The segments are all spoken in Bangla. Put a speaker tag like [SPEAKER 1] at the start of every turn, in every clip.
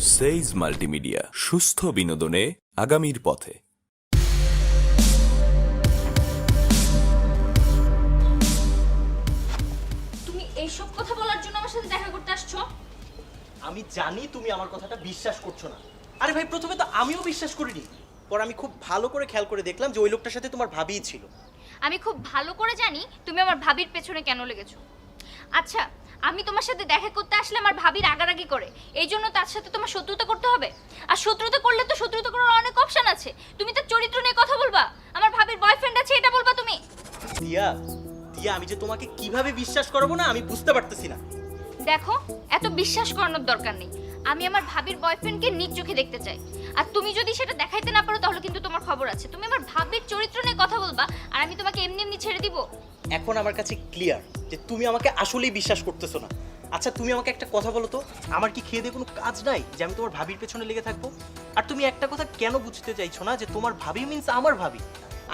[SPEAKER 1] সেইজ মাল্টিমিডিয়া, সুস্থ বিনোদনে আগামীর পথে।
[SPEAKER 2] তুমি এইসব কথা বলার জন্য আমার সাথে দেখা করতে আসছো?
[SPEAKER 3] আমি জানি তুমি আমার কথাটা বিশ্বাস করছো না। আরে ভাই, প্রথমে তো আমিও বিশ্বাস করিনি, পর আমি খুব ভালো করে খেয়াল করে দেখলাম যে ওই লোকটার সাথে তোমার ভাবিই ছিল।
[SPEAKER 2] আমি খুব ভালো করে জানি তুমি আমার ভাবির পেছনে কেন লেগেছো। আচ্ছা, আমি তোমার সাথে দেখা করতে আসলে আমার ভাবির রাগারাগি করে, এই জন্য তার সাথে তোমার শত্রুতা করতে হবে? আর শত্রুতা করলে তো শত্রুতা করার অনেক অপশন আছে। তুমি তার চরিত্র নিয়ে কথা বলবা, আমার ভাবির বয়ফ্রেন্ড আছে এটা বলবা তুমি?
[SPEAKER 3] দিয়া দিয়া আমি যে তোমাকে কিভাবে বিশ্বাস করবো না আমি বুঝতে পারতেছি না।
[SPEAKER 2] দেখো, এত বিশ্বাস করানোর দরকার নেই। আমি আমার ভাবির বয়ফ্রেন্ডকে নিজ চোখে দেখতে চাই। আর তুমি যদি সেটা দেখাইতে না পারো তাহলে কিন্তু তোমার খবর আছে। তুমি আমার ভাবির চরিত্র নিয়ে কথা বলবা আর আমি তোমাকে এমনি এমনি ছেড়ে দিব?
[SPEAKER 3] এখন আমার কাছে ক্লিয়ার যে তুমি আমাকে আসলেই বিশ্বাস করতেছো না। আচ্ছা, তুমি আমাকে একটা কথা বলো তো, আমার কি খেয়ে দিয়ে কোনো কাজ নাই যে আমি তোমার ভাবির পেছনে লেগে থাকবো? আর তুমি একটা কথা কেন বুঝতে চাইছো না যে তোমার ভাবি মিন্স আমার ভাবি?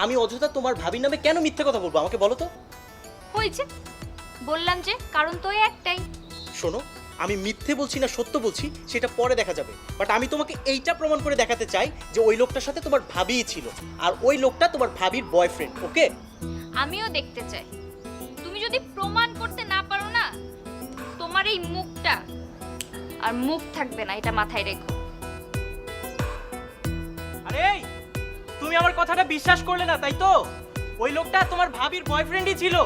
[SPEAKER 3] আমি অযথা তোমার ভাবির নামে কেন মিথ্যে কথা বলবো আমাকে বলো তো?
[SPEAKER 2] হয়েছে, বললাম যে কারণ তো এই একটাই।
[SPEAKER 3] শোনো, আমি মিথ্যে বলছি না সত্য বলছি সেটা পরে দেখা যাবে, বাট আমি তোমাকে এইটা প্রমাণ করে দেখাতে চাই যে ওই লোকটার সাথে তোমার ভাবিই ছিল, আর ওই লোকটা তোমার ভাবির বয়ফ্রেন্ড। ওকে?
[SPEAKER 2] আমিও দেখতে চাই। তুমি যদি প্রমাণ করতে না পারো না, তোমার এই মুখটা আর মুখ থাকবে না, এটা মাথায় রেখো।
[SPEAKER 3] আরে তুমি আমার কথাটা বিশ্বাস করলে না, তাই তো? ওই লোকটা তোমার ভাবির বয়ফ্রেন্ডই ছিল।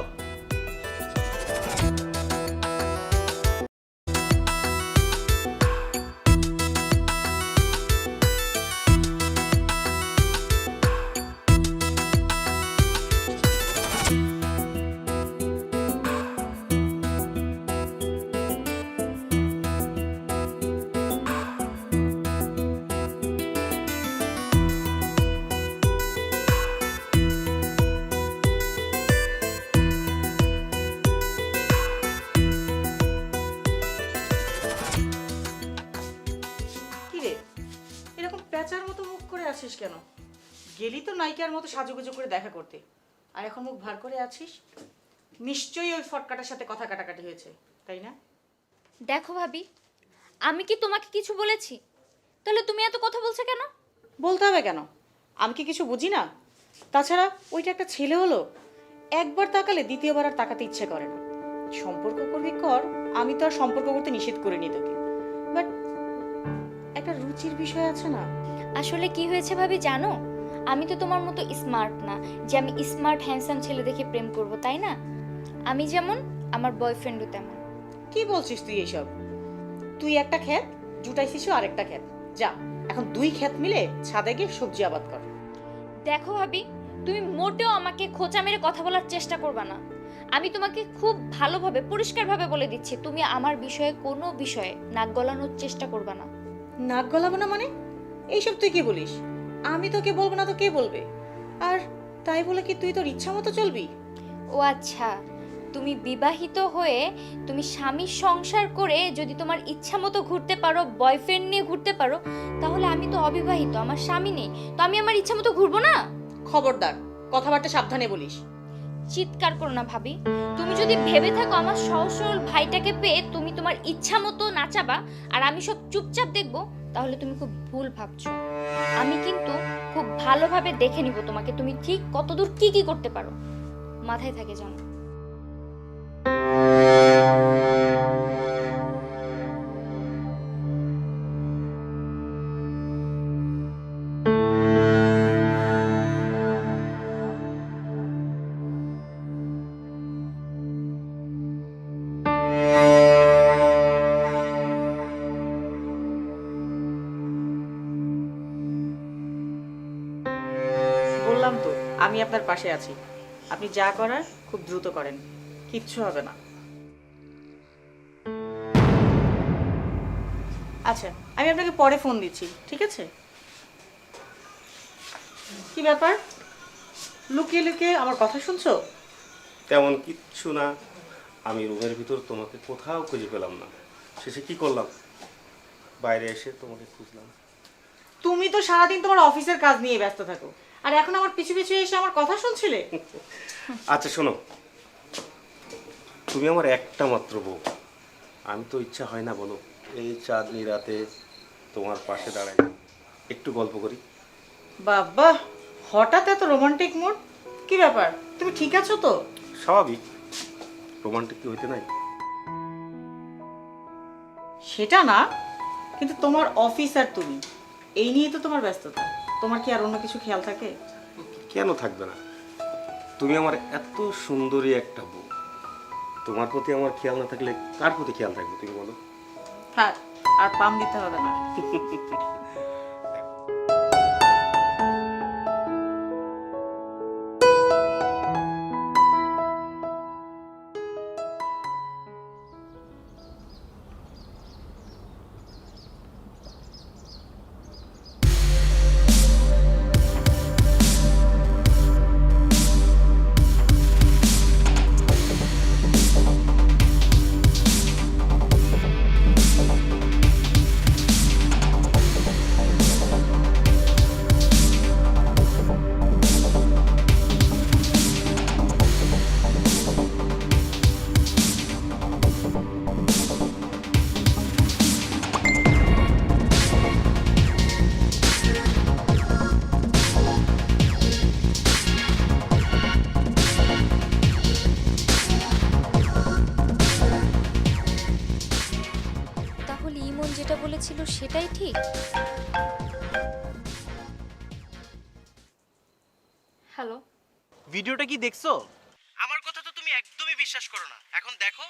[SPEAKER 4] কিরে, এরকম প্যাঁচার মতো মুখ করে আছিস কেন? গেলি তো নায়িকার মতো সাজুগুজু করে দেখা করতে, আর এখন মুখ ভার করে আছিস। নিশ্চয়ই ওই ফটকাটার সাথে কথা কাটাকাটি হয়েছে, তাই না?
[SPEAKER 2] দেখো ভাবি, আমি কি তোমাকে কিছু বলেছি? তাহলে তুমি এত কথা বলছো কেন?
[SPEAKER 4] বলতে হবে কেন? আমি কি কিছু বুঝি না? তাছাড়া ওইটা একটা ছেলে হলো, একবার তাকালে দ্বিতীয়বার আর তাকাতে ইচ্ছে করে না। সম্পর্ক করবি কর, আমি তো আর সম্পর্ক করতে নিষেধ করিনি তোকে, বাট একটা রুচির বিষয় আছে না?
[SPEAKER 2] আসলে কি হয়েছে ভাবি জানো, আমি তো তোমার মতো স্মার্ট না যে আমি স্মার্ট হ্যান্ডসাম ছেলে দেখে প্রেম করব, তাই না? আমি যেমন, আমার বয়ফ্রেন্ডও তেমন।
[SPEAKER 4] কি বলছিস তুই এইসব? তুই একটা ক্ষেত জুটাইছিস আরেকটা ক্ষেত, যা এখন দুই ক্ষেত মিলে ছাদে গিয়ে সবজি আবাদ কর।
[SPEAKER 2] দেখো ভাবি, তুমি মোটেও আমাকে খোঁচা মেরে কথা বলার চেষ্টা করবা না। আমি তোমাকে খুব ভালোভাবে পরিষ্কারভাবে বলে দিচ্ছি, তুমি আমার বিষয়ে কোনো বিষয়ে নাক গলানোর চেষ্টা করবা না।
[SPEAKER 4] নাক গলাবো না মানে? এইসব তুই কি বলিস? আমি তোকে বলবো না তো কে বলবে? আর তাই বলে কি তুই তোর ইচ্ছা মতো চলবি?
[SPEAKER 2] ও আচ্ছা, তুমি বিবাহিত হয়ে তুমি স্বামীর সংসার করে যদি তোমার ইচ্ছা মতো ঘুরতে পারো, বয়ফ্রেন্ড নিয়ে ঘুরতে পারো, তাহলে আমি তো অবিবাহিত, আমার স্বামী নেই, তো আমি আমার ইচ্ছা মতো ঘুরবো না?
[SPEAKER 4] খবরদার, কথাবার্তা সাবধানে বলিস।
[SPEAKER 2] চিৎকার করো না ভাবি। তুমি যদি ভেবে থাকো আমার সহজ সরল ভাইটাকে পেয়ে তুমি তোমার ইচ্ছা মতো নাচাবা আর আমি সব চুপচাপ দেখবো, তাহলে তুমি খুব ভুল ভাবছো। আমি কিন্তু খুব ভালোভাবে দেখে নিব তোমাকে, তুমি ঠিক কতদূর কি কি করতে পারো, মাথায় থাকে জানো।
[SPEAKER 4] বললাম তো আমি আপনার পাশে আছি, আপনি যা করার খুব দ্রুত করেন, কিচ্ছু হবে না। আচ্ছা, আমি আপনাকে পরে ফোন দিচ্ছি, ঠিক আছে? কি ব্যাপার, লুকিয়ে লুকিয়ে আমার কথা শুনছো?
[SPEAKER 5] তেমন কিচ্ছু না। আমি রুমের ভিতর তোমাকে কোথাও খুঁজে পেলাম না, শেষে কি করলাম, বাইরে এসে তোমাকে খুঁজলাম।
[SPEAKER 4] তুমি তো সারাদিন তোমার অফিসের কাজ নিয়ে ব্যস্ত থাকো, আর এখন আমার পিছু পিছু এসে আমার কথা শুনছিলে?
[SPEAKER 5] আচ্ছা শোনো, তুমি আমার একটা মাত্র বউ, আমি তো ইচ্ছা হয় না বলো এই চাঁদনি রাতে তোমার পাশে দাঁড়াই, একটু গল্প করি।
[SPEAKER 4] বাবা, হঠাৎ এত রোমান্টিক মুড, কি ব্যাপার? তুমি ঠিক আছো তো?
[SPEAKER 5] স্বাভাবিক, রোমান্টিক কি হইতে নাই?
[SPEAKER 4] সেটা না, কিন্তু তোমার অফিস আর তুমি, এই নিয়ে তো তোমার ব্যস্ততা। তোমার কি আর অন্য কিছু খেয়াল থাকে?
[SPEAKER 5] কেন থাকবে না? তুমি আমার এত সুন্দরী একটা বউ, তোমার প্রতি আমার খেয়াল না থাকলে কার প্রতি খেয়াল থাকবে তুমি বলো?
[SPEAKER 4] থাক, আর পাম দিতে হবে না।
[SPEAKER 2] তাহলে ইমন যেটা বলেছিল সেটাই ঠিক। হ্যালো,
[SPEAKER 3] ভিডিওটা কি দেখছো? আমার কথা তো তুমি একদমই বিশ্বাস করো না। এখন দেখো,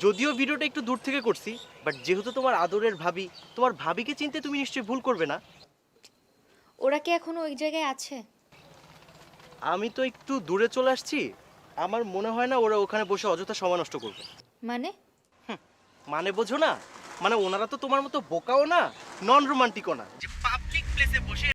[SPEAKER 3] যদিও ভিডিওটা একটু দূর থেকে করছি, বাট যেহেতু তোমার আদরের ভাবি, তোমার ভাবিকে চিনতে তুমি নিশ্চয়ই ভুল করবে না।
[SPEAKER 2] ওরা কি এখনো ওই জায়গায় আছে?
[SPEAKER 3] আমি তো একটু দূরে চলে আসছি, আমার মনে হয় না ওরা ওখানে বসে অযথা সময় নষ্ট করবে।
[SPEAKER 2] মানে?
[SPEAKER 3] মানে বোঝো না? মানে ওনারা তো তোমার মতো বোকাও না, নন রোমান্টিকও না, যে পাবলিক প্লেসে বসে।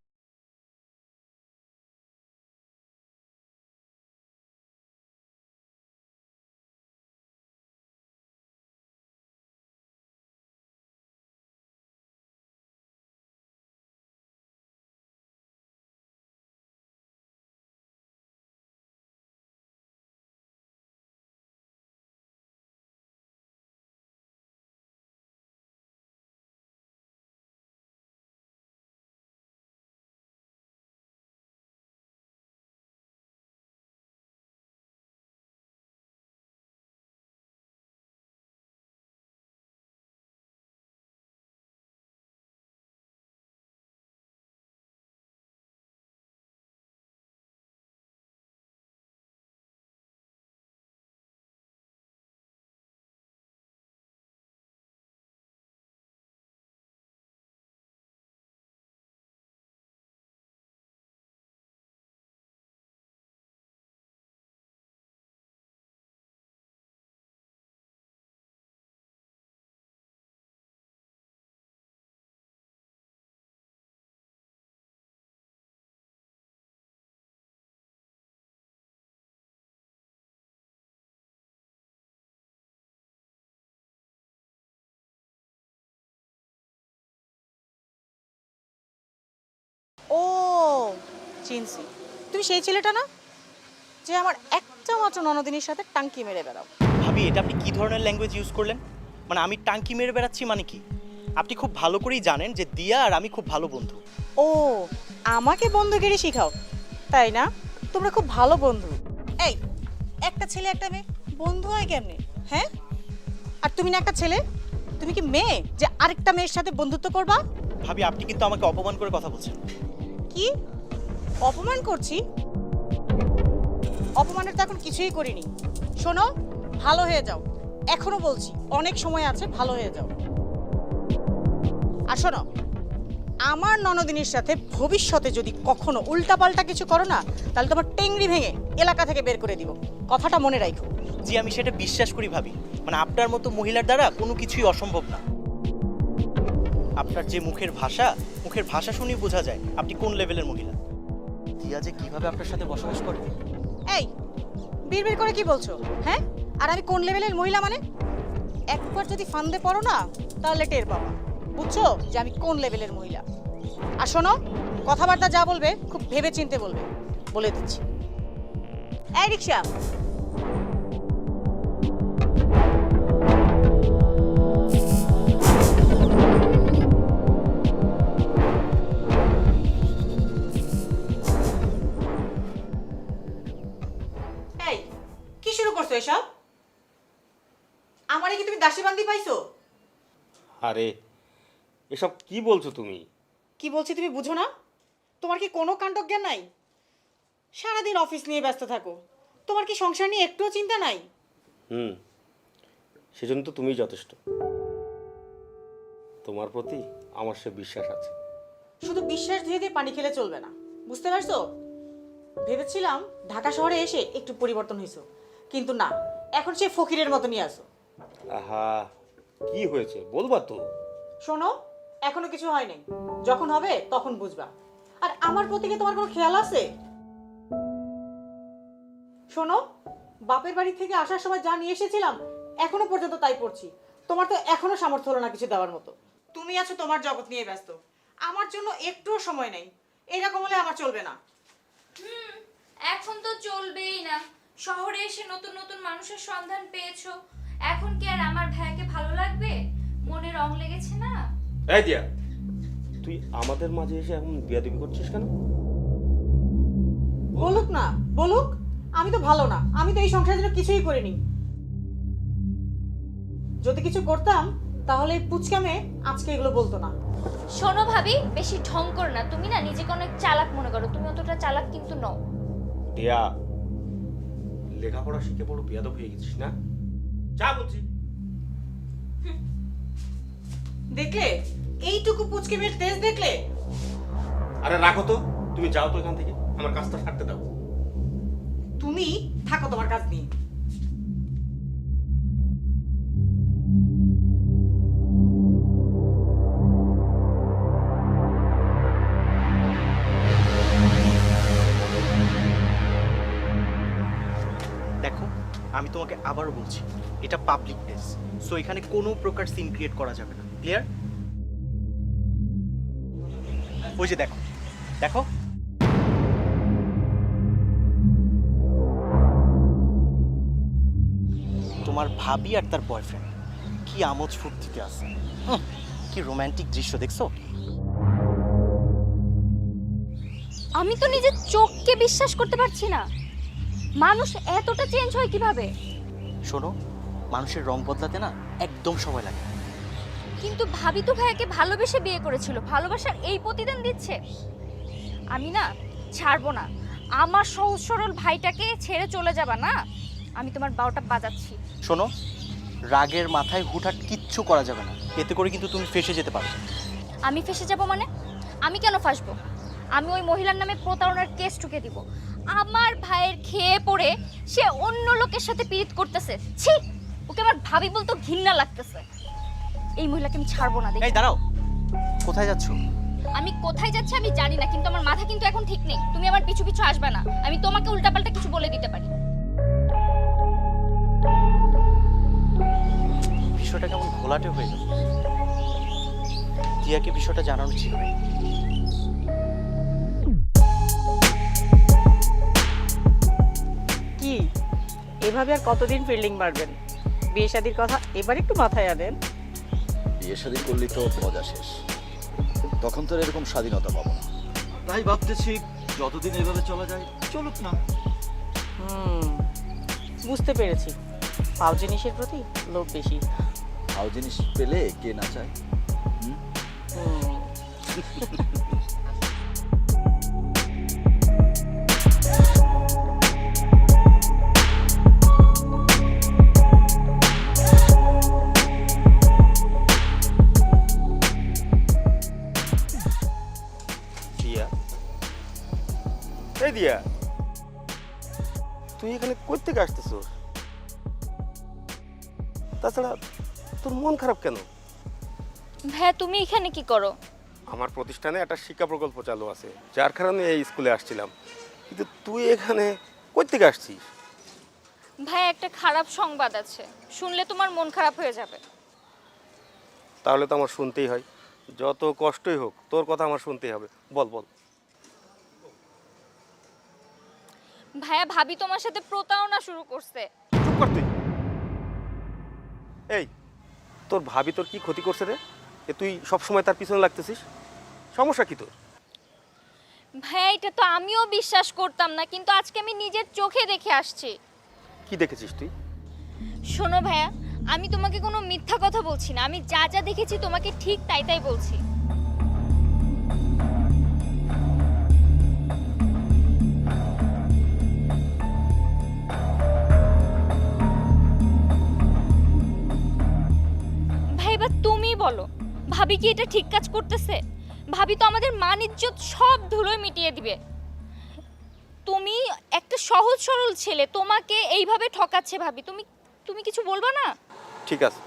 [SPEAKER 4] ও, চিনছি। তুমি সেই ছেলেটা না, যে আমার একটা মাত্র ননদিনীর সাথে টাঙ্কি মেরে বেড়াও?
[SPEAKER 3] ভাবি, এটা আপনি কি ধরনের ল্যাঙ্গুয়েজ ইউজ করলেন? মানে আমি টাঙ্কি মেরে বেড়াচ্ছি মানে কি? আপনি খুব ভালো করেই জানেন যে দিয়া আর আমি খুব ভালো বন্ধু।
[SPEAKER 4] ও, আমাকে বন্ধুগিরি শিখাও, তাই না? তোমরা খুব ভালো বন্ধু। এই, একটা ছেলে একটা মেয়ে বন্ধু হয় কেমনে? হ্যাঁ, আর তুমি না একটা ছেলে, তুমি কি মেয়ে যে আরেকটা মেয়ের সাথে বন্ধুত্ব করবা?
[SPEAKER 3] ভাবি, আপনি কিন্তু আমাকে অপমান করে কথা বলছেন।
[SPEAKER 4] কি অপমান করছি? অপমানের তো এখন কিছুই করিনি। শোনো, ভালো হয়ে যাও, এখনো বলছি, অনেক সময় আছে, ভালো হয়ে যাও। আর শোনো, আমার ননদিনীর সাথে ভবিষ্যতে যদি কখনো উল্টাপাল্টা কিছু করো না, তাহলে তোমার টেংরি ভেঙে এলাকা থেকে বের করে দিব, কথাটা মনে রাখো।
[SPEAKER 3] জি, আমি সেটা বিশ্বাস করি ভাবি। মানে আপনার মতো মহিলার দ্বারা কোনো কিছুই অসম্ভব না। আপনার যে মুখের ভাষা শুনেই বোঝা যায় আপনি কোন লেভেলের মহিলা। দিয়া যে কিভাবে আপনার সাথে বসবাস করে।
[SPEAKER 4] এই, বিড়বিড় করে কি বলছো? হ্যাঁ, আর আমি কোন লেভেলের মহিলা মানে? একবার যদি ফান্দে পড়ো না, তাহলে টের পাবা, বুঝছো যে আমি কোন লেভেলের মহিলা। আর শোনো, কথাবার্তা যা বলবে খুব ভেবে চিন্তে বলবে, বলে দিচ্ছি। এই রিক্সা,
[SPEAKER 5] আরে এসব কি বলছো তুমি?
[SPEAKER 4] কি বলছি তুমি বুঝো না? তোমার কি কোনো কাণ্ডজ্ঞান নাই? সারাদিন অফিস নিয়ে ব্যস্ত থাকো, তোমার কি সংসার নিয়ে একটুও চিন্তা নাই?
[SPEAKER 5] সেজন্য তো তুমিই যথেষ্ট। তোমার প্রতি আমার সে বিশ্বাস আছে।
[SPEAKER 4] শুধু বিশ্বাস ধুয়ে দিয়ে পানি খেলে চলবে না, বুঝতে পারছো? ভেবেছিলাম ঢাকা শহরে এসে একটু পরিবর্তন হয়েছো, কিন্তু না, এখন সে ফকিরের মতো নিয়ে আসো।
[SPEAKER 5] আহা, কি হয়েছে বলবা তো?
[SPEAKER 4] শোনো, এখনো কিছু হয় নাই, যখন হবে তখন বুঝবা। আর আমার প্রতি কি তোমার কোনো খেয়াল আছে? শোনো, বাপের বাড়ি থেকে আসার সময় যা নিয়ে এসেছিলাম এখনো পর্যন্ত তাই পড়ছি। তোমার তো এখনো সামর্থ্য হলো না কিছু দেওয়ার মতো। তুমি আছো তোমার জগৎ নিয়ে ব্যস্ত, আমার জন্য একটুও সময় নেই। এরকম হলে আমার চলবে না।
[SPEAKER 2] এখন তো চলবেই না। শহরে এসে নতুন নতুন মানুষের সন্ধান পেয়েছো, এখন কি আর আমার ভাইকে ভালো লাগবে? মনে রং লেগেছে না?
[SPEAKER 5] এই দিয়া, তুই আমাদের মাঝে এসে এখন বিয়াদবি করছিস কেন?
[SPEAKER 4] বলুক না, বলুক। আমি তো ভালো না, আমি তো এই সংসারের জন্য কিছুই করিনি। যদি কিছু করতাম তাহলে এই পুচকা মেয়ে আজকে এগুলো বলতো না।
[SPEAKER 2] শোনো ভাবি, বেশি ঢং করো না। তুমি না নিজেকে অনেক চালাক মনে করো, তুমি অতটা চালাক কিন্তু নও।
[SPEAKER 5] দিয়া, লেখাপড়া শিখে বড় বিয়াদব হয়ে গেছিস না? যা বলছি।
[SPEAKER 4] দেখলে এইটুকু পুচকে মেয়ের তেজ দেখলে?
[SPEAKER 5] আরে রাখো তো, তুমি যাও তো এখান থেকে, আমার কাজটা সারতে দাও।
[SPEAKER 4] তুমি থাকো তোমার কাজ নিয়ে।
[SPEAKER 3] দেখো, আমি তোমাকে আবারও বলছি, এটা পাবলিক প্লেস, সো এখানে কোনো প্রকার সিন ক্রিয়েট করা যাবে না। ক্লিয়ার? ওই যে দেখো, দেখো, তোমার ভাবি আর তার বয়ফ্রেন্ড কি আমোদ ফুর্তিতে আছে। কি রোমান্টিক দৃশ্য দেখছো?
[SPEAKER 2] আমি তো নিজের চোখকে বিশ্বাস করতে পারছি না। মানুষ এতটা চেঞ্জ হয় কিভাবে?
[SPEAKER 3] শোনো, মানুষের রং বদলাতে না একদম সময় লাগে।
[SPEAKER 2] কিন্তু ভাবি তো ভাইয়াকে ভালোবেসে বিয়ে করেছিল, ভালোবাসার এই প্রতিদান দিচ্ছে। আমি না ছাড়বো না। আমার সহজ সরল ভাইটাকে ছেড়ে চলে যাবা না? আমি তোমার বারোটা বাজাচ্ছি।
[SPEAKER 3] শোনো, রাগের মাথায় হুটহাট কিচ্ছু করা যাবে না, এতে করে কিন্তু তুমি ফেঁসে যেতে পারো।
[SPEAKER 2] আমি ফেসে যাব মানে? আমি কেন ফাঁসবো? আমি ওই মহিলার নামে প্রতারণার কেস ঠুকে দিব। আমার ভাইয়ের খেয়ে পড়ে সে অন্য লোকের সাথে পীড়িত করতেছে। ছি, ওকে আমার ভাবি বলতে ঘৃণা লাগতেছে। এই মহিলাকে আমি ছাড়বো না।
[SPEAKER 3] এই দাঁড়াও, কোথায় যাচ্ছ?
[SPEAKER 2] আমি কোথায় যাচ্ছি আমি জানি না, কিন্তু আমার মাথা কিন্তু এখন ঠিক নেই। তুমি আমার পিছু পিছু আসবে না, আমি তোমাকে উল্টাপাল্টা কিছু বলে দিতে পারি।
[SPEAKER 3] বিষয়টা কেমন ঘোলাটে হয়ে গেল। টিয়াকে বিষয়টা জানানো ছিল না।
[SPEAKER 4] কি এভাবে আর কতদিন ফিল্ডিং মারবেন? বিয়ে শাদীর কথা এবার একটু মাথায় আনেন।
[SPEAKER 6] বিয়ে শাদী করলে তো মজা শেষ, তখন তো আর এরকম স্বাধীনতা পাবো না। তাই ভাবতেছি যতদিন এভাবে চলা যায় চলুক না।
[SPEAKER 4] বুঝতে পেরেছি, পাও জিনিসের প্রতি লোভ বেশি।
[SPEAKER 6] ভালো জিনিস পেলে কে না চায়?
[SPEAKER 5] দিয়া, এই দিয়া, তুই এখানে কই থেকে আসতেছস? তাছাড়া তোর মন খারাপ কেন?
[SPEAKER 2] ভাইয়া তুমি এখানে কি করো?
[SPEAKER 5] আমার প্রতিষ্ঠানে একটা শিক্ষা প্রকল্প চালু আছে, যার কারণে এই স্কুলে আসছিলাম। কিন্তু তুই এখানে কই থেকে আসছিস?
[SPEAKER 2] ভাই একটা খারাপ সংবাদ আছে, শুনলে তোমার মন খারাপ হয়ে যাবে।
[SPEAKER 5] তাহলে তো আমার শুনতেই হয়, যত কষ্টই হোক তোর কথা আমার শুনতেই হবে। বল বল।
[SPEAKER 2] ভাইয়া ভাবি তোমার সাথে প্রতারণা শুরু করছে।
[SPEAKER 5] চুপ কর তুই। এই, তোর ভাবি তোর কি ক্ষতি করছে রে? এ তুই সবসময় তার পিছনে লাগতেছিস, সমস্যা কি তোর?
[SPEAKER 2] ভাইয়া এটা তো আমিও বিশ্বাস করতাম না, কিন্তু আজকে আমি নিজের চোখে দেখে আসছি।
[SPEAKER 5] কি দেখেছিস তুই?
[SPEAKER 2] শোনো ভাইয়া, আমি তোমাকে কোনো মিথ্যা কথা বলছি না, আমি যা যা দেখেছি তোমাকে ঠিক তাই তাই বলছি। ভাই এবার তুমি বলো, ভাবি কি এটা ঠিক কাজ করতেছে? ভাবি তো আমাদের মান ইজ্জত সব ধুলোয় মিটিয়ে দিবে। তুমি একটা সহজ সরল ছেলে, তোমাকে এইভাবে ঠকাচ্ছে ভাবি, তুমি কিছু বলবা না?
[SPEAKER 5] ঠিক আছে,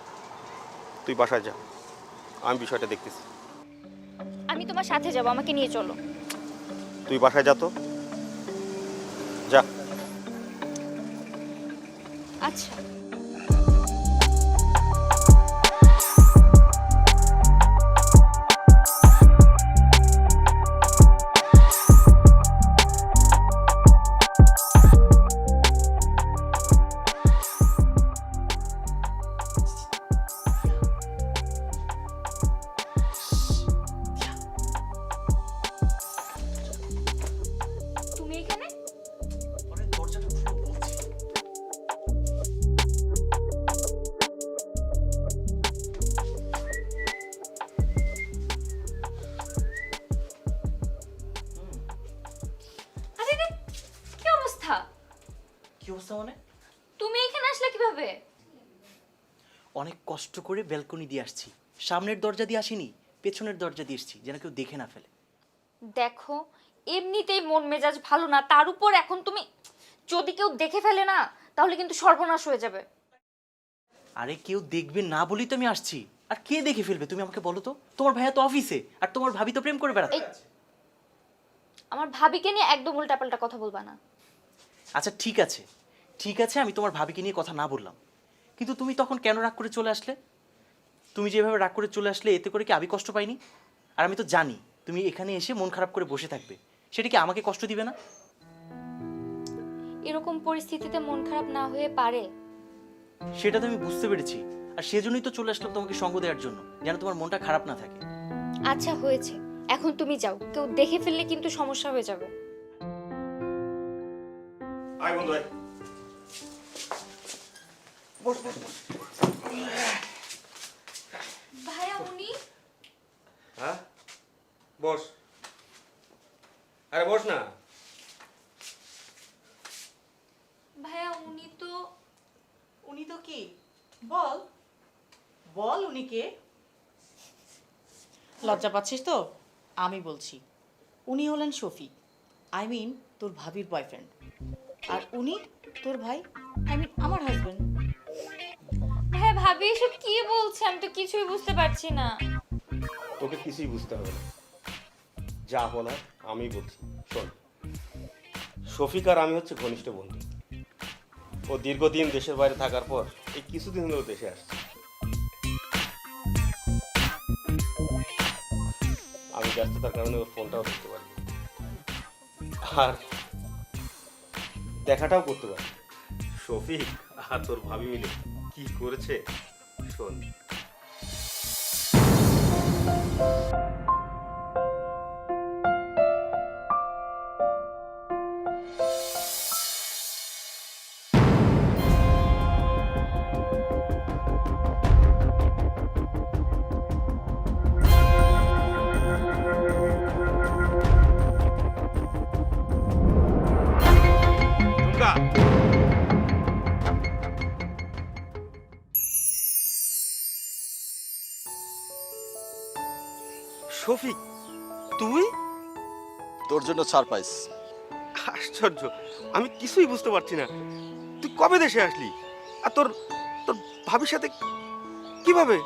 [SPEAKER 5] তুই বাসায় যা, আমি বিষয়টা দেখতেছি।
[SPEAKER 2] আমি তোমার সাথে যাব, আমাকে নিয়ে চলো।
[SPEAKER 5] তুই বাসায় যা তো, যা।
[SPEAKER 2] আচ্ছা। তুমি এখানে?
[SPEAKER 3] পরে দরজাটা খুলে বলছি।
[SPEAKER 2] আরে রে, কি অবস্থা?
[SPEAKER 3] কি অবস্থা মানে?
[SPEAKER 2] তুমি এখানে আসলে কিভাবে?
[SPEAKER 3] অনেক কষ্ট করে ব্যালকনি দিয়ে আসছি। সামনের দরজা দিয়ে আসিনি, পেছনের দরজা দিয়ে এসছি, যেন কেউ দেখে না ফেলে।
[SPEAKER 2] দেখো, এমনিতেই মন মেজাজ ভালো না, তার উপর এখন তুমি যদি কেউ দেখে ফেলে না, তাহলে কিন্তু সর্বনাশ হয়ে যাবে।
[SPEAKER 3] আরে কেউ দেখবে না বলেই তো আমি আসছি। আর কে দেখে ফেলবে তুমি আমাকে বলো তো? তোমার ভাইয়া তো অফিসে, আর তোমার ভাবি তো প্রেম করে বেড়াচ্ছে।
[SPEAKER 2] এই, আমার ভাবিকে নিয়ে একদম উল্টাপাল্টা কথা বলবা না।
[SPEAKER 3] আচ্ছা ঠিক আছে, ঠিক আছে, আমি তোমার ভাবিকে নিয়ে কথা না বললাম, কিন্তু তুমি তখন কেন রাগ করে চলে আসলে? তুমি যেভাবে রাগ করে চলে আসলে, এতে করে কি আমি কষ্ট পাইনি? আর আমি তো জানি তুমি এখানে এসে মন খারাপ করে বসে থাকবে, সেটা কি আমাকে কষ্ট দিবে না?
[SPEAKER 2] এরকম পরিস্থিতিতে মন খারাপ না হয়ে পারে?
[SPEAKER 3] সেটা তো আমি বুঝতে পেরেছি, আর সেজন্যই তো চলে আসলাম তোমাকে সঙ্গ দেওয়ার জন্য, যেন তোমার মনটা খারাপ না থাকে।
[SPEAKER 2] আচ্ছা হয়েছে, এখন তুমি যাও, কেউ দেখে ফেললে কিন্তু সমস্যা হয়ে যাবে।
[SPEAKER 5] আয় বন্ধু, আয়।
[SPEAKER 2] ভাইয়া উনি?
[SPEAKER 5] হ্যাঁ, বস। আরে বস না।
[SPEAKER 2] ভাইয়া উনি তো
[SPEAKER 4] উনি তো কি? বল বল, উনি কে? লজ্জা পাচ্ছিস তো? আমি বলছি, উনি হলেন শফিক, আই মিন তোর ভাবির বয়ফ্রেন্ড। আর উনি তোর ভাই, আই মিন আমার হাজবেন্ড।
[SPEAKER 2] ভাইয়া ভাবি এসব কি বলছে? আমি তো কিছুই বুঝতে পারছি না।
[SPEAKER 5] তোকে কিছুই বুঝতে হবে না, যা বলার আমি বলছি। শোন, শফিক আর আমি হচ্ছে ঘনিষ্ঠ বন্ধু। ও দীর্ঘদিন দেশের বাইরে থাকার পর এই কিছুদিন হলো দেশে আসছে। আমি ব্যস্ততার কারণে ওর ফোনটাও ধরতে পারিনি, আর দেখাটাও করতে পারি। শফিক আর তোর ভাবি মিলে কি করেছে শোন। শফিক, তুই?
[SPEAKER 6] তোর জন্য সারপ্রাইজ।
[SPEAKER 5] আশ্চর্য, আমি কিছুই বুঝতে পারছি না। তুই কবে দেশে আসলি? আর তোর তোর ভাবির সাথে কিভাবে?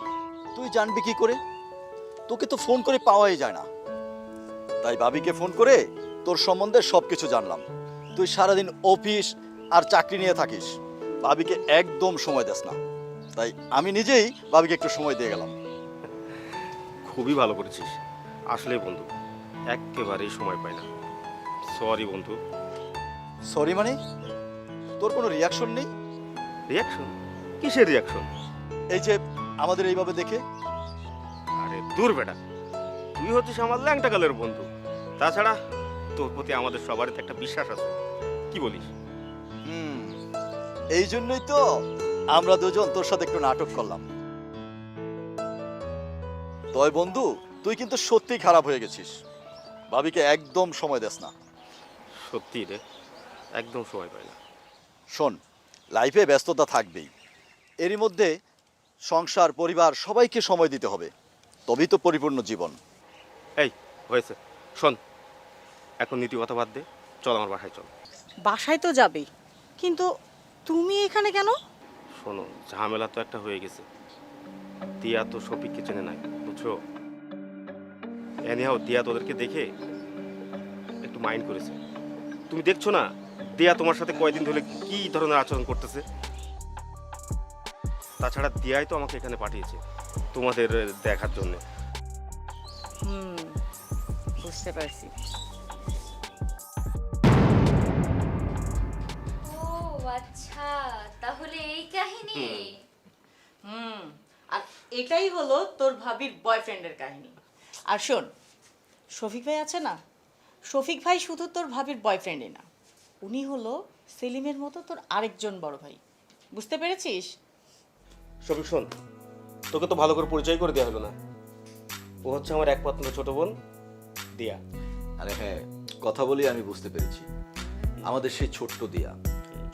[SPEAKER 6] তুই জানবি কি করে? তোকে তো ফোন করে পাওয়াই যায় না, তাই ভাবিকে ফোন করে তোর সম্বন্ধে সবকিছু জানলাম। তুই সারাদিন অফিস আর চাকরি নিয়ে থাকিস, ভাবিকে একদম সময় দেস না, তাই আমি নিজেই ভাবিকে একটু সময় দিয়ে গেলাম।
[SPEAKER 5] খুবই ভালো করেছিস। আসলে বন্ধু, একেবারেই সময় পাই না। সরি বন্ধু।
[SPEAKER 6] সরি মানে? তোর কোনো রিয়াকশন নেই?
[SPEAKER 5] রিয়াকশন? কিসের রিয়াকশন?
[SPEAKER 6] এই যে আমাদের এইভাবে দেখে।
[SPEAKER 5] আরে দূর বেটা, তুই হচ্ছিস আমার ল্যাংটা কালের বন্ধু। তাছাড়া তোর প্রতি আমাদের সবারই তো একটা বিশ্বাস আছে, কি বলিস?
[SPEAKER 6] এই জন্যই তো আমরা দুজন তোর সাথে একটু নাটক করলাম। তয় বন্ধু, তুই কিন্তু সত্যিই খারাপ হয়ে গেছিস। ভাবিকে একদম সময় দেস না।
[SPEAKER 5] সত্যি রে, একদম সময় পাই না।
[SPEAKER 6] শোন, লাইফে ব্যস্ততা থাকবেই, এরই মধ্যে সংসার, পরিবার সবাইকে সময় দিতে হবে, তবেই তো পরিপূর্ণ জীবন।
[SPEAKER 5] এই হয়েছে, শোন, এখন নীতি কথা বাদ দে, চল আমার বাসায় চল।
[SPEAKER 4] বাসায় তো যাবেই, কিন্তু তুমি এখানে কেন?
[SPEAKER 5] শোনো, ঝামেলা তো একটা হয়ে গেছে। দিয়া তো শফিককে চেনে নাই, বুঝছো? এনিহাও দিয়া তোদেরকে দেখে একটু মাইন্ড করেছে। তুমি দেখছো না দিয়া তোমার সাথে কয়দিন ধরে কি ধরনের আচরণ করতেছে? তাছাড়া দিয়াই তো আমাকে এখানে পাঠিয়েছে তোমাদের দেখার জন্য।
[SPEAKER 4] বুঝতে পারছি।
[SPEAKER 2] ও আচ্ছা, তাহলে এই কাহিনী।
[SPEAKER 4] আর এটাই হলো তোর ভাবির বয়ফ্রেন্ডের কাহিনী। আর শোন, শফিক ভাই আছে না, শফিক ভাই শুধু তোর ভাবির বয়ফ্রেন্ডই না, উনি হলো সেলিমের মতো তোর আরেকজন বড় ভাই। বুঝতে পেরেছিস?
[SPEAKER 5] শফিক শোন, তোকে তো ভালো করে পরিচয় করে দেওয়া হলো না। ও হচ্ছে আমার একমাত্র ছোট বোন দিয়া।
[SPEAKER 6] আরে হ্যাঁ, কথা বলি আমি বুঝতে পেরেছি। আমাদের সেই ছোট্ট দিয়া,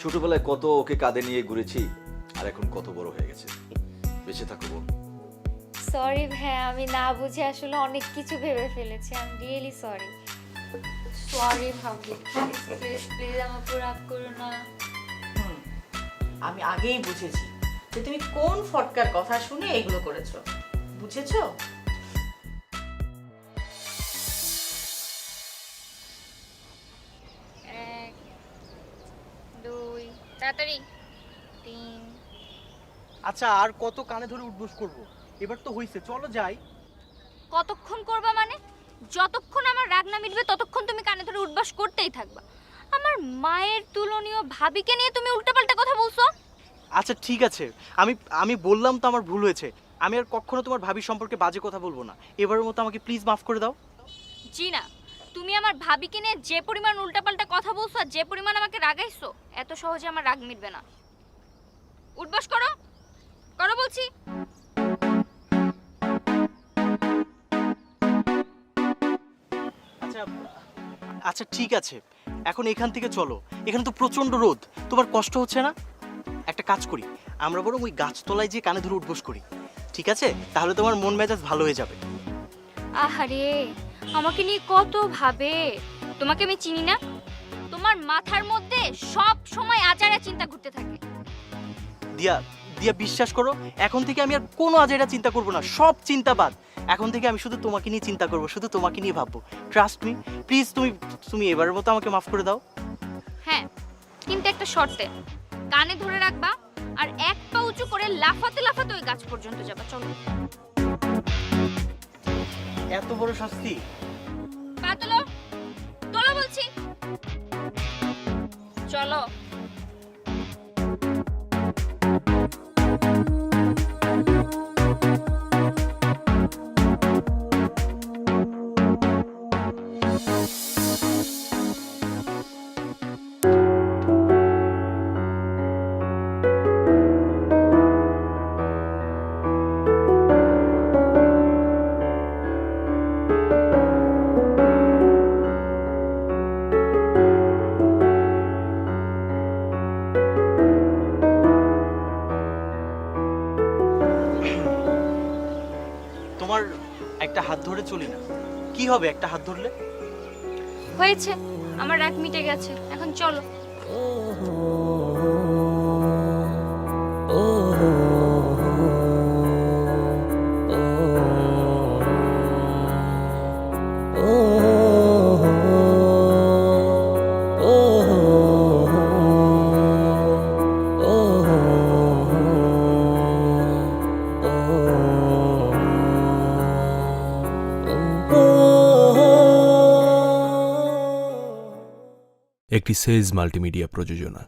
[SPEAKER 6] ছোটবেলায় কত ওকে কাঁধে নিয়ে ঘুরেছি, আর এখন কত বড় হয়ে গেছে। বেঁচে থাকো বোন।
[SPEAKER 2] সরি ভাইয়া, আমি না বুঝে আসলে অনেক কিছু ভেবে ফেলেছি। I am really sorry. Sorry ভাবি, প্লিজ প্লিজ আমার উপর রাগ করো না।
[SPEAKER 4] আমি আগেই বুঝেছি যে তুমি কোন ফটকার কথা শুনে এগুলো করেছো। বুঝেছো?
[SPEAKER 2] এক, দুই, তাড়াতাড়ি, তিন।
[SPEAKER 3] আচ্ছা, আর কত কানে ধরে উঠবোস করব? এবার তো হইছে, চলো যাই।
[SPEAKER 2] কতক্ষণ করবা মানে? যতক্ষণ আমার রাগ না মিটবে ততক্ষণ তুমি কানে ধরে উঠবাস করতেই থাকবা। আমার মায়ের তুলনীয় ভাবিকে নিয়ে তুমি উল্টাপাল্টা কথা বলছো।
[SPEAKER 3] আচ্ছা ঠিক আছে, আমি আমি বললাম তো আমার ভুল হয়েছে। আমি আর কখনো তোমার ভাবির সম্পর্কে বাজে কথা বলবো না। এবারের মতো আমাকে প্লিজ মাফ করে দাও।
[SPEAKER 2] জি না, তুমি আমার ভাবিকে নিয়ে যে পরিমাণ উল্টাপাল্টা কথা বলছো আর যে পরিমাণ আমাকে রাগাইছো, এত সহজে আমার রাগ মিটবে না। উঠবাস করো, করো বলছি।
[SPEAKER 3] আচ্ছা আচ্ছা ঠিক আছে, এখন এখান থেকে চলো। এখানে তো প্রচন্ড রোদ, তোমার কষ্ট হচ্ছে না? একটা কাজ করি, আমরা বরং ওই গাছতলায় যে কানে ধরে উঠবোস করি, ঠিক আছে? তাহলে তোমার মন মেজাজ ভালো হয়ে যাবে।
[SPEAKER 2] আহারে, আমাকে নিয়ে কত ভাবে। তোমাকে আমি চিনি না? তোমার মাথার মধ্যে সব সময় আচারা চিন্তা ঘুরতে থাকে।
[SPEAKER 3] দিয়া দিয়া বিশ্বাস করো, এখন থেকে আমি আর কোনো আজাইরা চিন্তা করব না, সব চিন্তা বাদ। এখন থেকে আমি শুধু তোমাকে নিয়ে চিন্তা করব, শুধু তোমাকে নিয়ে ভাববো। ট্রাস্ট মি প্লিজ, তুমি এবারের মতো আমাকে মাফ করে দাও।
[SPEAKER 2] হ্যাঁ, কিন্তু একটা শর্তে। কানে ধরে রাখবা আর এক পা উঁচু করে লাফাতে লাফাতে ওই গাছ পর্যন্ত যাবা। চলো।
[SPEAKER 3] এত বড় শাস্তি?
[SPEAKER 2] পা তোলো, তোলো বলছি। চলো।
[SPEAKER 3] তোমার একটা হাত ধরে চলি না? কি হবে একটা হাত ধরলে?
[SPEAKER 2] হয়েছে, আমার রাগ মিটে গেছে, এখন চলো।
[SPEAKER 1] একটি সেজ মাল্টিমিডিয়া প্রযোজনা।